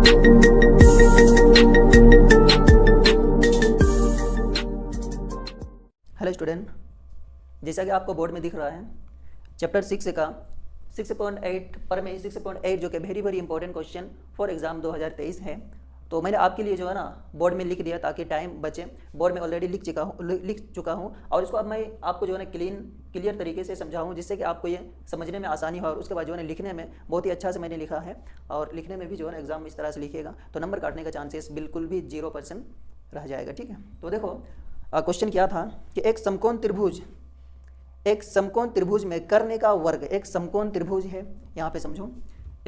Hello student, जैसा कि आपको बोर्ड में दिख रहा है चैप्टर 6 का 6.8 पर में 6.8 जो कि very important question for exam 2023 है। तो मैंने आपके लिए जो है ना बोर्ड में लिख दिया ताकि टाइम बचे। बोर्ड में ऑलरेडी लिख चुका हूँ और इसको अब मैं आपको जो है ना क्लियर तरीके से समझाऊँ जिससे कि आपको ये समझने में आसानी हो और उसके बाद जो है ना लिखने में बहुत ही अच्छा से मैंने लिखा है और लिखने में भी जो है ना एग्जाम इस तरह से लिखिएगा तो नंबर काटने का चांसेस बिल्कुल भी 0% रह जाएगा। ठीक है, तो देखो क्वेश्चन क्या था कि एक समकोण त्रिभुज में कर्ण का वर्ग, एक समकोण त्रिभुज है, यहाँ पे समझो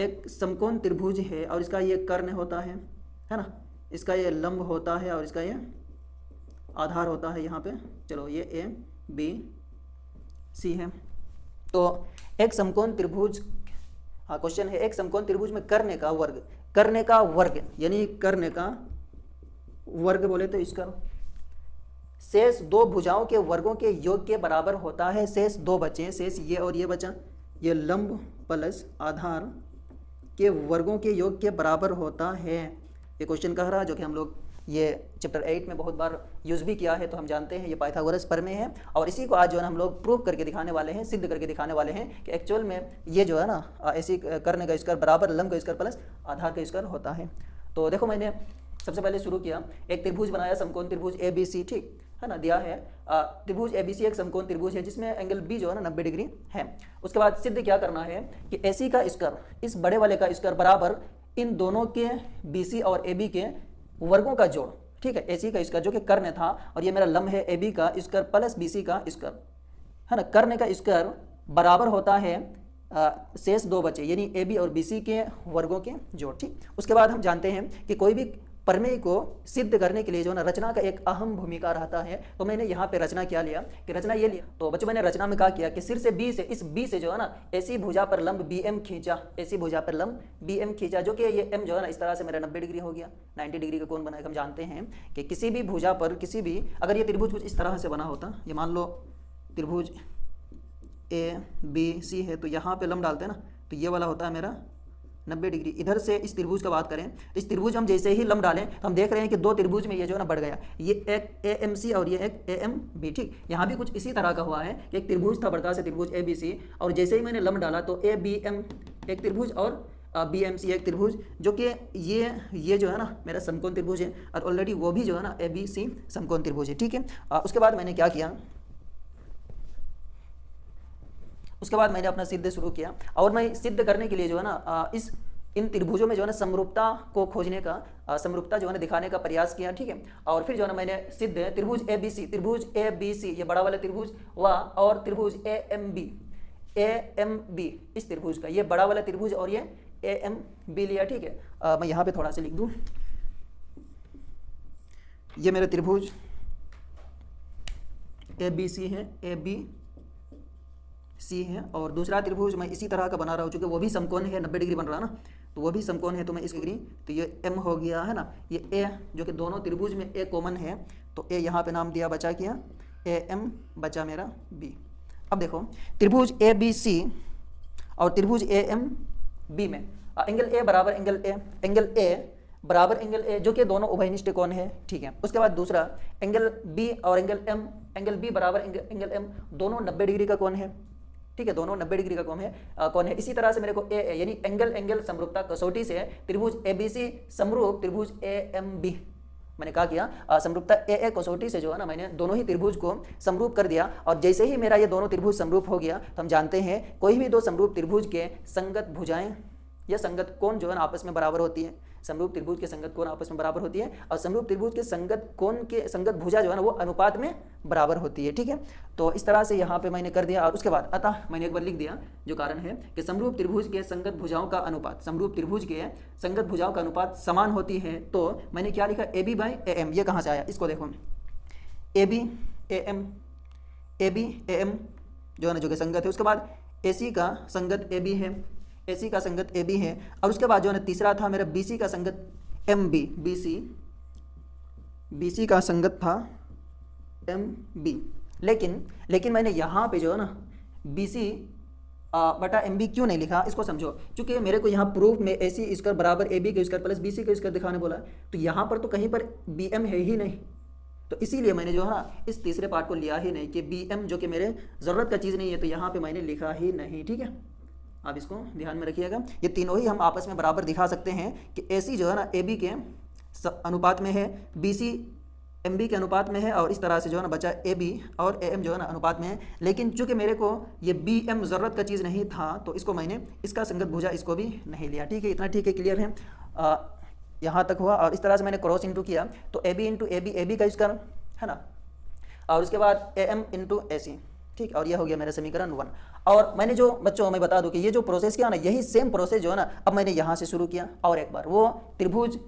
एक समकोण त्रिभुज है और इसका ये कर्ण होता है ना, इसका ये लंब होता है और इसका ये आधार होता है यहाँ पे। चलो ये ए बी सी है। तो एक समकोण त्रिभुज, हाँ क्वेश्चन है एक समकोण त्रिभुज में कर्ण का वर्ग यानी कर्ण का वर्ग बोले तो इसका शेष दो भुजाओं के वर्गों के योग के बराबर होता है। शेष दो बचे, शेष ये और ये बचा, ये लंब प्लस आधार के वर्गों के योग के बराबर होता है। ये क्वेश्चन कह रहा है जो कि हम लोग ये चैप्टर 8 में बहुत बार यूज़ भी किया है, तो हम जानते हैं ये पाइथागोरस प्रमेय है और इसी को आज जो है हम लोग प्रूव करके दिखाने वाले हैं, सिद्ध करके दिखाने वाले हैं कि एक्चुअल में ये जो है ना ऐसी कर्ण का स्क्वायर बराबर लंब का स्क्वायर प्लस आधार का स्क्वायर होता है। तो देखो मैंने सबसे पहले शुरू किया, एक त्रिभुज बनाया समकोण त्रिभुज ABC, ठीक है ना, दिया है त्रिभुज ABC एक समकोण त्रिभुज है जिसमें एंगल B जो है ना 90 डिग्री है। उसके बाद सिद्ध क्या करना है कि AC का स्क्वायर, इस बड़े वाले का स्क्वायर बराबर इन दोनों के BC और AB के वर्गों का जोड़। ठीक है, AC का स्क्वायर जो कि कर्ण था और ये मेरा लंब है AB का स्क्वायर प्लस BC का स्क्वायर है ना, कर्ण का स्क्वायर बराबर होता है शेष दो बचे यानी AB और BC के वर्गों के जोड़। ठीक, उसके बाद हम जानते हैं कि कोई भी प्रमेय को सिद्ध करने के लिए जो ना रचना का एक अहम भूमिका रहता है। तो मैंने यहाँ पे रचना क्या लिया कि रचना ये लिया, तो बच्चों मैंने रचना में क्या किया कि सिर से B से, इस B से जो है ना ऐसी भुजा पर लंब BM खींचा, ऐसी भुजा पर लंब BM खींचा जो कि ये M जो है ना इस तरह से मेरा 90 डिग्री हो गया। 90 डिग्री का कोण बनाएगा। हम जानते हैं कि किसी भी भुजा पर किसी भी, अगर ये त्रिभुज कुछ इस तरह से बना होता, ये मान लो त्रिभुज ABC है, तो यहाँ पे लंब डालते हैं ना, तो ये वाला होता है मेरा 90 डिग्री। इधर से इस त्रिभुज का बात करें, इस त्रिभुज हम जैसे ही लंब डालें तो हम देख रहे हैं कि दो त्रिभुज में ये जो है ना बढ़ गया, ये एक AMC और ये एक AMB। ठीक, यहाँ भी कुछ इसी तरह का हुआ है कि एक त्रिभुज था बड़का से त्रिभुज ABC और जैसे ही मैंने लंब डाला तो ABM एक त्रिभुज और BMC एक त्रिभुज, जो कि ये जो है ना मेरा समकोण त्रिभुज है और ऑलरेडी वो भी जो है ना ABC समकोण त्रिभुज है। ठीक है, उसके बाद मैंने क्या किया, उसके बाद मैंने अपना सिद्ध शुरू किया और मैं सिद्ध करने के लिए जो है ना इन त्रिभुजों में जो है ना समरूपता को खोजने का, समरूपता जो है ना दिखाने का प्रयास किया। ठीक है, और फिर जो है ना मैंने सिद्ध त्रिभुज ABC ये बड़ा वाला त्रिभुज हुआ और त्रिभुज AMB इस त्रिभुज का, ये बड़ा वाला त्रिभुज और ये AMB लिया। ठीक है, मैं यहाँ पे थोड़ा सा लिख दूँ, ये मेरा त्रिभुज ABC है, ABC है और दूसरा त्रिभुज मैं इसी तरह का बना रहा हूँ चूँकि वो भी समकोण है, 90 डिग्री बन रहा है ना, तो वो भी समकोण है तो मैं इस डिग्री, तो ये M हो गया है ना, ये A जो कि दोनों त्रिभुज में A कॉमन है तो A यहाँ पे नाम दिया, बचा किया AM, बचा मेरा B। अब देखो त्रिभुज ABC और त्रिभुज AMB में एंगल A बराबर एंगल A बराबर एंगल A जो कि दोनों उभयनिष्ठ कोण है। ठीक है, उसके बाद दूसरा एंगल B और एंगल B बराबर एंगल M दोनों 90 डिग्री का कोण है। ठीक है, दोनों 90 डिग्री का कोण है। इसी तरह से मेरे को A यानी एंगल समरूपता कसौटी से त्रिभुज ABC समरूप त्रिभुज AMB, मैंने क्या किया समरूपता AA कसौटी से जो है ना मैंने दोनों ही त्रिभुज को समरूप कर दिया और जैसे ही मेरा ये दोनों त्रिभुज समरूप हो गया तो हम जानते हैं कोई भी दो समरूप त्रिभुज के संगत भुजाएं या संगत कोण जो है ना आपस में बराबर होती है। समरूप त्रिभुज के संगत कोण आपस में बराबर होती है और समरूप त्रिभुज के संगत कोण के संगत भुजा जो है ना वो अनुपात में बराबर होती है। ठीक है, तो इस तरह से यहाँ पे मैंने कर दिया और उसके बाद अतः मैंने एक बार लिख दिया जो कारण है कि समरूप त्रिभुज के संगत भुजाओं का अनुपात, समरूप त्रिभुज के संगत भुजाओं का अनुपात समान होती है। तो मैंने क्या लिखा AB बाई AM, ये कहाँ से आया, इसको देखो AB AM जो है ना जो कि संगत है। उसके बाद AC का संगत AB है, AC का संगत AB है और उसके बाद जो है ना तीसरा था मेरा BC का संगत MB, BC का संगत था MB, लेकिन मैंने यहाँ पे जो है ना BC बटा एम बी क्यों नहीं लिखा, इसको समझो। क्योंकि मेरे को यहाँ प्रूफ में ए सी स्क्वायर बराबर ए बी का स्क्वायर प्लस बी सी का स्क्वायर दिखाने बोला, तो यहाँ पर तो कहीं पर बी एम है ही नहीं, तो इसीलिए मैंने जो है ना इस तीसरे पार्ट को लिया ही नहीं कि बी एम जो कि मेरे ज़रूरत का चीज़ नहीं है, तो यहाँ पे मैंने लिखा ही नहीं। ठीक है, आप इसको ध्यान में रखिएगा। ये तीनों ही हम आपस में बराबर दिखा सकते हैं कि ए सी जो है ना ए बी के अनुपात में है, बी सी एम बी के अनुपात में है, और इस तरह से जो है ना बचा ए बी और ए एम जो है ना अनुपात में है। लेकिन चूंकि मेरे को ये बी एम ज़रूरत का चीज़ नहीं था, तो इसको मैंने इसका संगत भुजा इसको भी नहीं लिया। ठीक है, इतना ठीक है, क्लियर है, यहाँ तक हुआ। और इस तरह से मैंने क्रॉस इंटू किया, तो A B into A B का स्क्वायर है ना, और उसके बाद ए एम इंटू ए सी। ठीक, और यह हो गया मेरा समीकरण 1। और मैंने जो बच्चों मैं बता दूं कि ये जो प्रोसेस किया ना, यही सेम प्रोसेस जो है ना अब मैंने यहाँ से शुरू किया। और एक बार वो त्रिभुज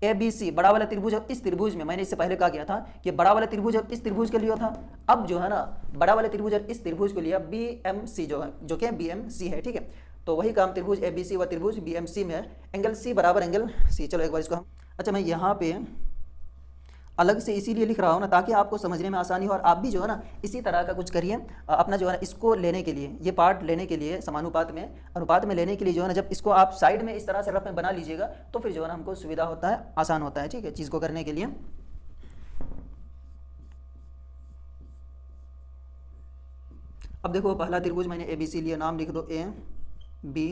ए बी सी बड़ा वाला त्रिभुज, इस त्रिभुज में मैंने इससे पहले कहा गया था कि बड़ा वाला त्रिभुज इस त्रिभुज के लिए था। अब जो है ना बड़ा वाला त्रिभुज इस त्रिभुज के लिए बी एम सी जो है, जो कि बी एम सी है। ठीक है, तो वही काम त्रिभुज ए बी सी व त्रिभुज बी एम सी में एंगल सी बराबर एंगल सी। चलो एक बार इसको हम, अच्छा मैं यहाँ पे अलग से इसीलिए लिख रहा हूँ ना ताकि आपको समझने में आसानी हो, और आप भी जो है ना इसी तरह का कुछ करिए अपना जो है ना इसको लेने के लिए, ये पार्ट लेने के लिए समानुपात में अनुपात में लेने के लिए जो है ना, जब इसको आप साइड में इस तरह से रफ में बना लीजिएगा तो फिर जो है ना हमको सुविधा होता है, आसान होता है। ठीक है, चीज़ को करने के लिए। अब देखो पहला त्रिभुज मैंने ए बी सी लिया, नाम लिख दो ए बी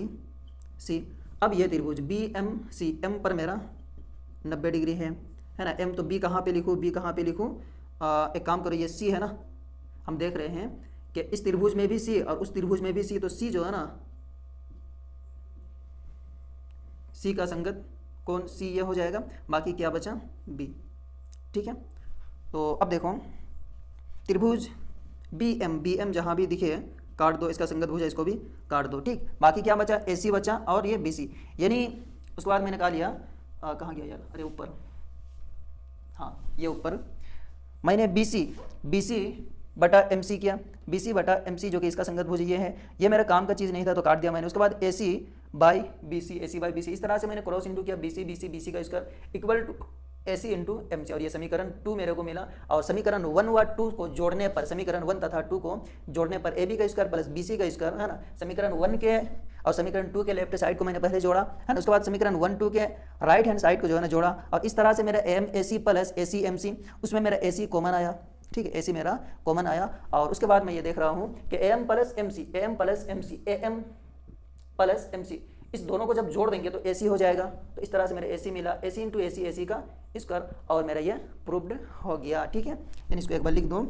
सी। अब ये त्रिभुज बी एम सी, एम पर मेरा 90 डिग्री है ना, एम तो बी कहाँ पे लिखूँ, बी कहाँ पे लिखूँ, एक काम करो, ये सी है ना, हम देख रहे हैं कि इस त्रिभुज में भी सी और उस त्रिभुज में भी सी, तो सी जो है ना सी का संगत कौन, सी ये हो जाएगा, बाकी क्या बचा बी। ठीक है, तो अब देखो त्रिभुज बी एम जहाँ भी दिखे काट दो, इसका संगत भुजा इसको भी काट दो। ठीक, बाकी क्या बचा, ए सी बचा और ये बी सी, यानी उसके बाद मैंने कहा लिया कहाँ गया यार, अरे ऊपर, हाँ ये ऊपर मैंने बी सी बटा एम सी किया, बी सी बटा एम सी जो कि इसका संगत भुज ये है, ये मेरा काम का चीज़ नहीं था तो काट दिया मैंने। उसके बाद A C by B C, A C by B C, इस तरह से मैंने क्रॉस इंटू किया, बी सी का square equal to A C into M C, और ये समीकरण 2 मेरे को मिला। और समीकरण 1 व 2 को जोड़ने पर, समीकरण 1 तथा 2 को जोड़ने पर ए बी का स्क्वायर प्लस बी सी का स्क्वायर है ना, समीकरण 1 के और समीकरण 2 के लेफ्ट साइड को मैंने पहले जोड़ा है ना, उसके बाद समीकरण 1 2 के राइट हैंड साइड को जो है ना जोड़ा, और इस तरह से मेरा M A C plus A C M C, उसमें मेरा ए सी कॉमन आया। ठीक है, ए सी मेरा कॉमन आया, और उसके बाद मैं ये देख रहा हूँ कि A M plus M C, A M plus M C, A M plus M C, इस दोनों को जब जोड़ देंगे तो ए सी हो जाएगा। तो इस तरह से मेरा ए सी मिला, ए सी इंटू ए सी का स्क्वायर, और मेरा ये प्रूव्ड हो गया। ठीक है, यानी इसको एक बार लिख दो,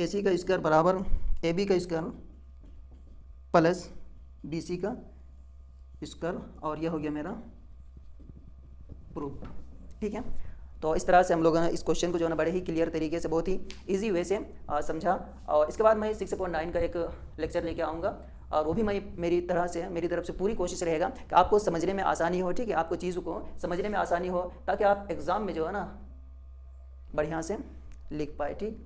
ए सी का स्क्वायर बराबर ए बी का स्क्वायर प्लस बी सी का स्क्वायर, और यह हो गया मेरा प्रूफ। ठीक है, तो इस तरह से हम लोगों ने इस क्वेश्चन को जो है ना बड़े ही क्लियर तरीके से, बहुत ही इजी वे से समझा। और इसके बाद मैं 6.9 का एक लेक्चर लेके आऊँगा, और वो भी मैं मेरी तरफ से पूरी कोशिश रहेगा कि आपको समझने में आसानी हो। ठीक है, आपको चीज़ों को समझने में आसानी हो ताकि आप एग्ज़ाम में जो है ना बढ़िया से लिख पाए। ठीक।